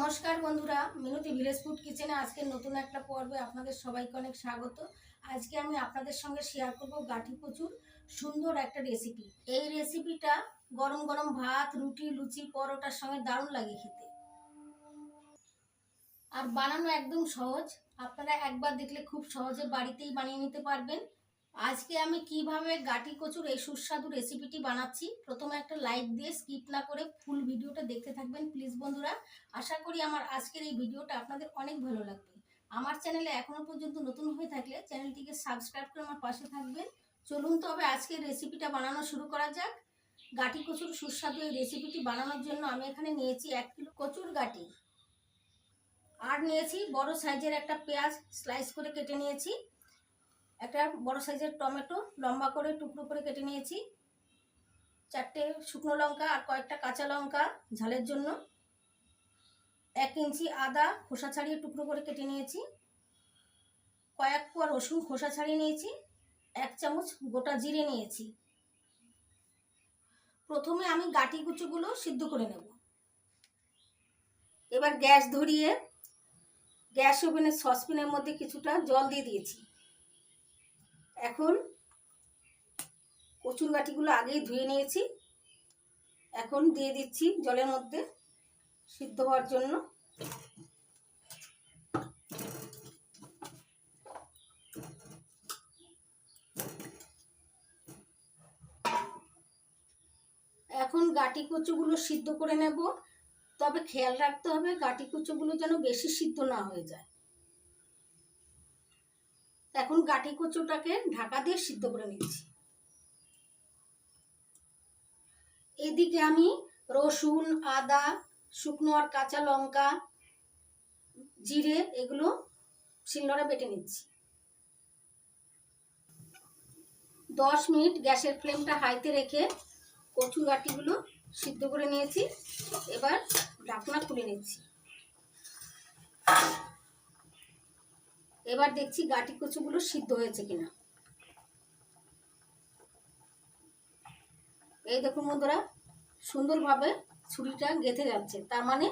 নমস্কার বন্ধুরা, মিনতি village food কিচেনে আজকে নতুন একটা পর্বে আপনাদের সবাইকে অনেক স্বাগত। আজকে আমি আপনাদের সঙ্গে শেয়ার করব গাঠি কচুর সুন্দর একটা রেসিপি। এই রেসিপিটা গরম গরম ভাত, রুটি, লুচি, পরোটার সঙ্গে দারুণ লাগে খেতে, আর বানানো একদম সহজ। আপনারা একবার দেখলে খুব সহজে বাড়িতেই বানিয়ে নিতে পারবেন। আজকে আমি কিভাবে গাঠি কচুর এই সুস্বাদু রেসিপিটি বানাচ্ছি, প্রথমে একটা লাইক দিয়ে স্কিপ না করে ফুল ভিডিওটা দেখতে থাকবেন প্লিজ বন্ধুরা। আশা করি আমার আজকের এই ভিডিওটা আপনাদের অনেক ভালো লাগবে। আমার চ্যানেলে এখনো পর্যন্ত নতুন হয়ে থাকলে চ্যানেলটিকে সাবস্ক্রাইব করে আমার পাশে থাকবেন। চলুন তবে আজকের রেসিপিটা বানানো শুরু করা যাক। গাঠি কচুর সুস্বাদু এই রেসিপিটি বানানোর জন্য আমি এখানে নিয়েছি 1 কিলো কচুর গাঠি, আর নিয়েছি বড় সাইজের একটা পেঁয়াজ স্লাইস করে কেটে নিয়েছি, একটা বড় সাইজের টমেটো লম্বা করে টুকরো করে কেটে নিয়েছি, 4টে শুকনো লঙ্কা আর কয়েকটা কাঁচা লঙ্কা ঝালের জন্য, 1 ইঞ্চি আদা খোসা ছাড়িয়ে টুকরো করে কেটে নিয়েছি, কয়েক কোয়া রসুন খোসা ছাড়িয়ে নিয়েছি, 1 চামচ গোটা জিরে নিয়েছি। প্রথমে আমি গাঠি কুচুগুলো সিদ্ধ করে নেব। এবার গ্যাস ধরিয়ে গ্যাস ওভেনের সসপ্যানের মধ্যে কিছুটা জল দিয়ে দিয়েছি। এখন কচুর গাঠিগুলো আগেই ধুয়ে নিয়েছি, এখন দিয়ে দিচ্ছি জলের মধ্যে সিদ্ধ হওয়ার জন্য। এখন গাঠি কচুগুলো সিদ্ধ করে নেব, তবে খেয়াল রাখতে হবে গাঠি কচুগুলো যেন বেশি সিদ্ধ না হয়ে যায়। এখন গাঠি কচুটাকে ঢাকা দিয়ে সিদ্ধ করে নিচ্ছি। এদিকে আমি রসুন, আদা, শুকনো আর কাঁচা লঙ্কা, জিরে এগুলো শিলনোড়া বেটে নিচ্ছি। 10 মিনিট গ্যাসের ফ্লেমটা হাইতে রেখে কচু গাঠিগুলো সিদ্ধ করে নিয়েছি। এবার ঢাকনা খুলে নিচ্ছি। এবার দেখছি গাঠি কচুগুলো সিদ্ধ হয়েছে কিনা। এই দেখুন বন্ধুরা, সুন্দরভাবে ছুরিটা গেঁথে যাচ্ছে, তার মানে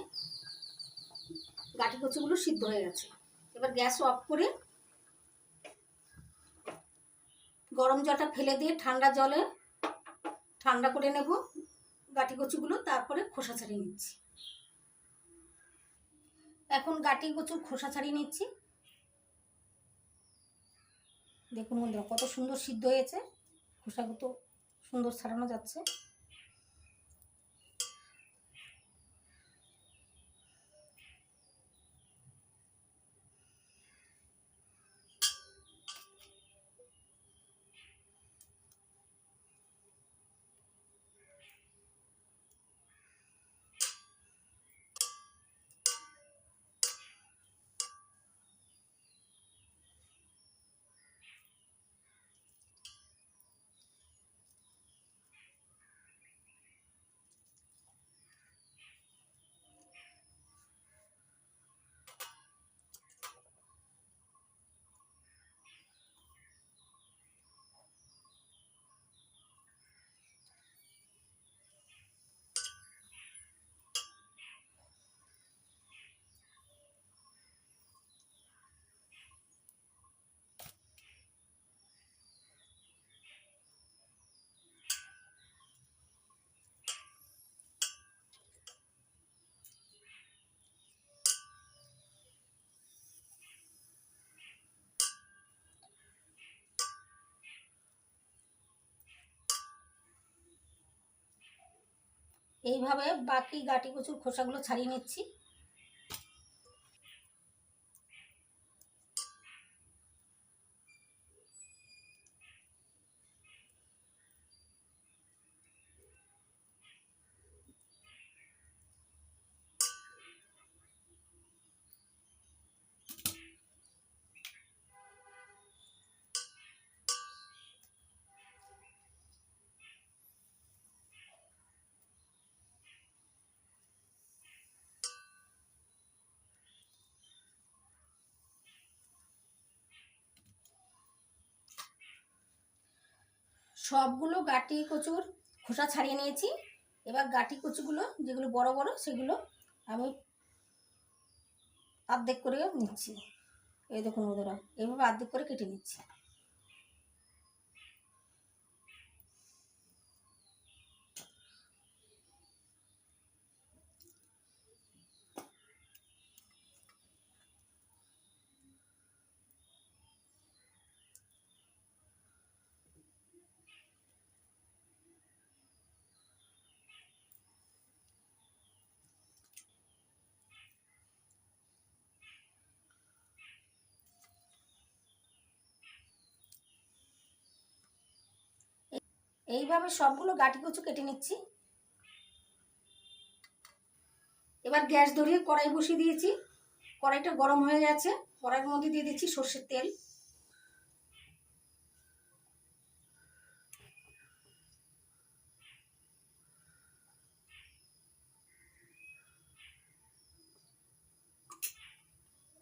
গাঠি কচুগুলো সিদ্ধ হয়ে গেছে। এবার গ্যাস অফ করে গরম জলটা ফেলে দিয়ে ঠান্ডা জলে ঠান্ডা করে নেব গাঠি কচুগুলো, তারপরে খোসা ছাড়িয়ে নিচ্ছি। এখন গাঠি কচুর খোসা ছাড়িয়ে নিচ্ছি। দেখুন বন্ধুরা কত সুন্দর সিদ্ধ হয়েছে, খোসাগুলো সুন্দর ছাড়ানো যাচ্ছে। এইভাবে বাকি গাঠি কচুর খোসাগুলো ছাড়িয়ে নিচ্ছি। সবগুলো গাঠি কচুর খোসা ছাড়িয়ে নিয়েছি। এবার গাঠি কচুগুলো যেগুলো বড় বড় সেগুলো আমি অর্ধেক করেও নিচ্ছি। এই দেখুন বন্ধুরা, এইভাবে অর্ধেক করে কেটে নিচ্ছি। এইভাবে সবগুলো গাঁটি কচু কেটে নিচ্ছি। এবার গ্যাস ধরিয়ে কড়াই বসিয়ে দিয়েছি। কড়াইটা গরম হয়ে গেছে। কড়াইয়ের মধ্যে দিয়ে দিচ্ছি সর্ষের তেল।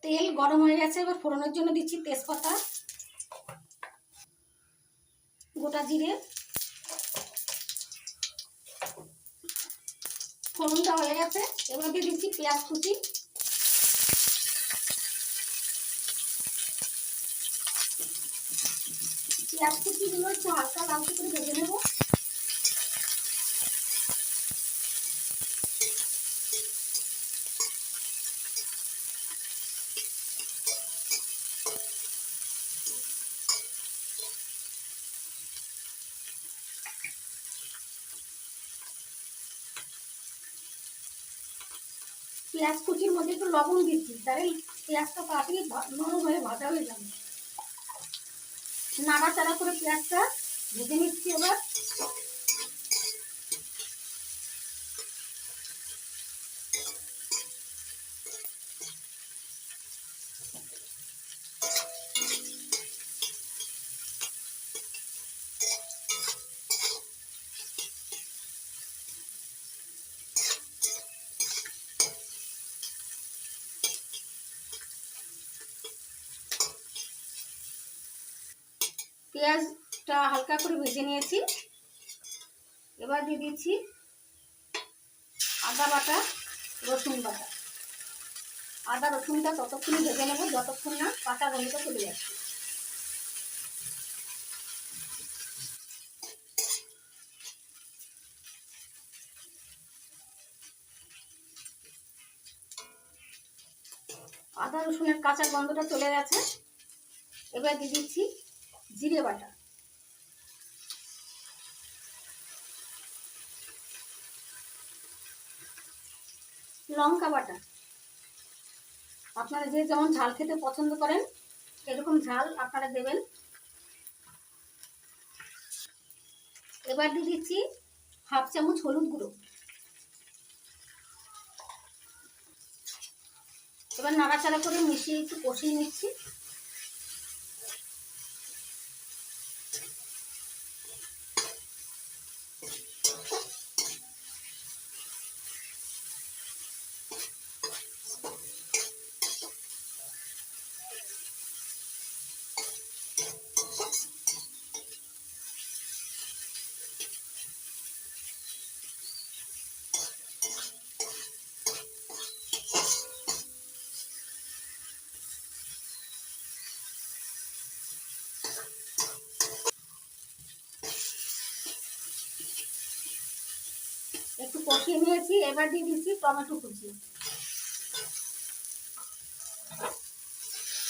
তেল গরম হয়ে গেছে। এবার ফোড়নের জন্য দিচ্ছি তেজপাতা, গোটা জিরে। ফোড়নটা হয়ে গেছে। এবার দিয়ে দিচ্ছি পেঁয়াজ কুচি। পেঁয়াজ কুচিগুলো একটু হালকা লালচে করে ভেজে নেব। পেঁয়াজ কুচির মধ্যে একটু লবণ দিচ্ছি, তাহলে পেঁয়াজটা তাড়াতাড়ি নরম হয়ে ভাজা হয়ে যাবে। নাড়াচাড়া করে পেঁয়াজটা ভেজে নিচ্ছি। এবার পেঁয়াজটা হালকা করে ভেজে নিয়েছি। এবার দিয়ে দিচ্ছি আদা বাটা, রসুন বাটা। আদা রসুনটা ততক্ষণ ভেজে নেব যতক্ষণ না কাঁচা গন্ধটা চলে যাচ্ছে। আদা রসুনের কাঁচা গন্ধটা চলে গেছে। এবার দিয়ে দিচ্ছি জিরে বাটা, লঙ্কা বাটা। আপনারা যে যেমন ঝাল খেতে পছন্দ করেন এরকম ঝাল আপনারা দেবেন। এবার দিয়ে দিচ্ছি হাফ চামচ হলুদ গুঁড়ো। এবার নাড়াচাড়া করে মিশিয়ে একটু কষিয়ে নিচ্ছি। একটু কষিয়ে নিয়েছি। এবার দিয়ে দিচ্ছি টমেটো কুচি।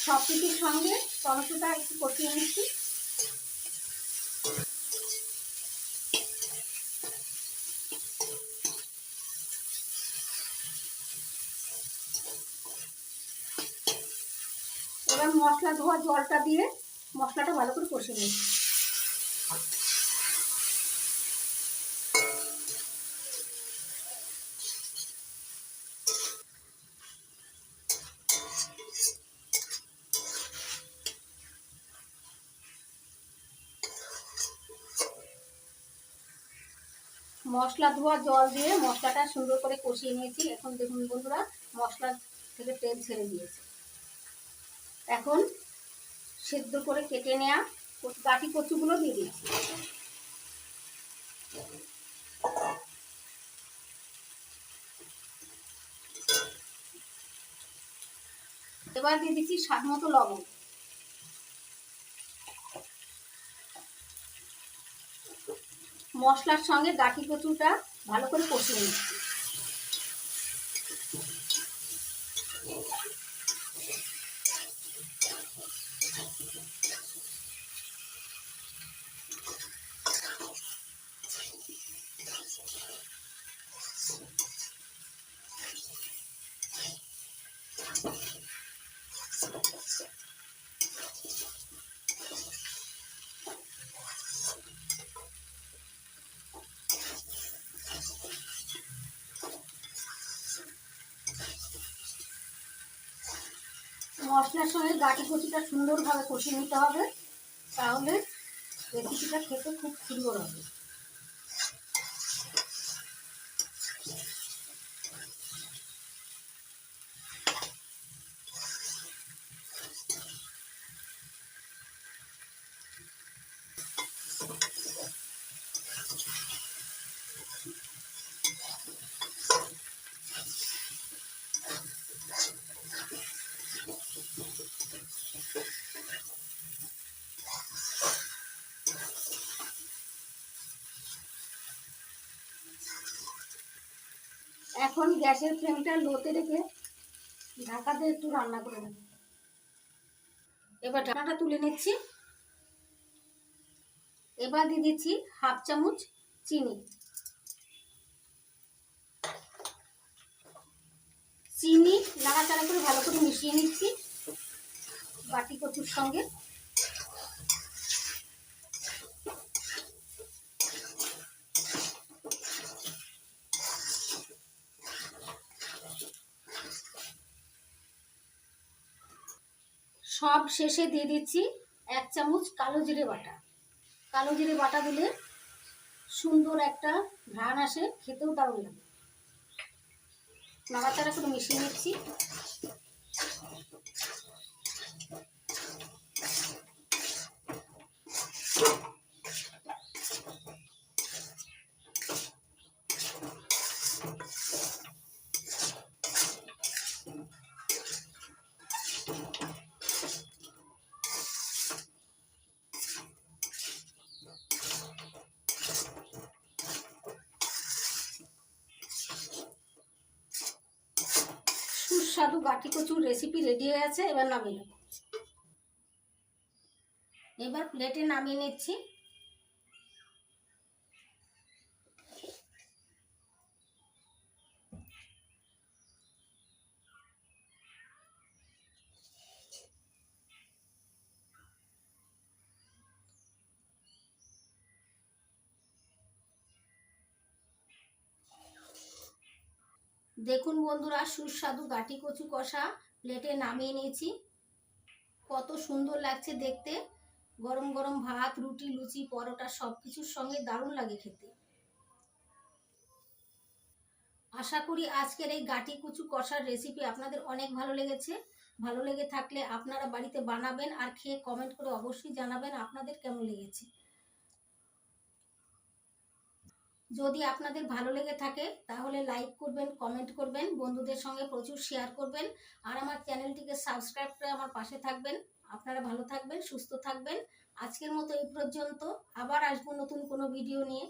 সব কিছুর সঙ্গে টমেটোটা একটু কষিয়ে নিচ্ছি। এবার মশলা ধোয়া জলটা দিয়ে মশলাটা ভালো করে কষিয়ে নিচ্ছি। মশলা ধোয়া জল দিয়ে মশলাটা সুন্দর করে কষিয়ে নিয়েছি। এখন দেখুন বন্ধুরা, মশলা থেকে তেল ছেড়ে দিয়েছে। এখন সেদ্ধ করে কেটে নেওয়া গাঁটি কচুগুলো দিয়ে দিচ্ছি। এবার দিয়ে দিচ্ছি স্বাদ মতো লবণ। মশলার সঙ্গে গাঠি কচুটা ভালো করে কষিয়ে নিচ্ছি। মশলার সঙ্গে গাঠি কচুটা সুন্দরভাবে কষিয়ে নিতে হবে, তাহলে রেসিপিটা খেতে খুব সুন্দর হবে। এখন গ্যাসের ফ্লেমটা লোতে রেখে ঢাকা দিয়ে একটু রান্না করে নেব। এবার ঢাকাটা তুলে নিচ্ছি। এবার দিয়ে দিচ্ছি হাফ চামচ চিনি। চিনি নাড়াচাড়া করে ভালো করে মিশিয়ে নিচ্ছি গাঠি কচুর সঙ্গে। সব শেষে দিয়ে দিচ্ছি 1 চামচ কালো জিরে বাটা। কালো জিরে বাটা দিলে সুন্দর একটা ঘ্রাণ আসে, খেতেও দারুণ লাগে। নাড়াচাড়া করে মিশিয়ে নিচ্ছি। সুস্বাদু গাঠি কচুর রেসিপি রেডি হয়ে আছে। এবার নামিয়ে নেব। এবার প্লেটে নামিয়ে নিচ্ছি। দেখুন বন্ধুরা, সুস্বাদু গাঠি কচু কষা প্লেটে নামিয়ে নিয়েছি। কত সুন্দর লাগছে দেখতে। গরম গরম ভাত, রুটি, লুচি, পরোটা সব কিছুর সঙ্গে দারুণ লাগে খেতে। আশা করি আজকের এই গাঠি কচু কষার রেসিপি আপনাদের অনেক ভালো লেগেছে। ভালো লেগে থাকলে আপনারা বাড়িতে বানাবেন আর খেয়ে কমেন্ট করে অবশ্যই জানাবেন আপনাদের কেমন লেগেছে। যদি আপনাদের ভালো লেগে থাকে তাহলে লাইক করবেন, কমেন্ট করবেন, বন্ধুদের সঙ্গে প্রচুর শেয়ার করবেন আর আমার চ্যানেলটিকে সাবস্ক্রাইব করে আমার পাশে থাকবেন। আপনারা ভালো থাকবেন, সুস্থ থাকবেন। আজকের মতো এই পর্যন্ত। আবার আসবো নতুন কোনো ভিডিও নিয়ে।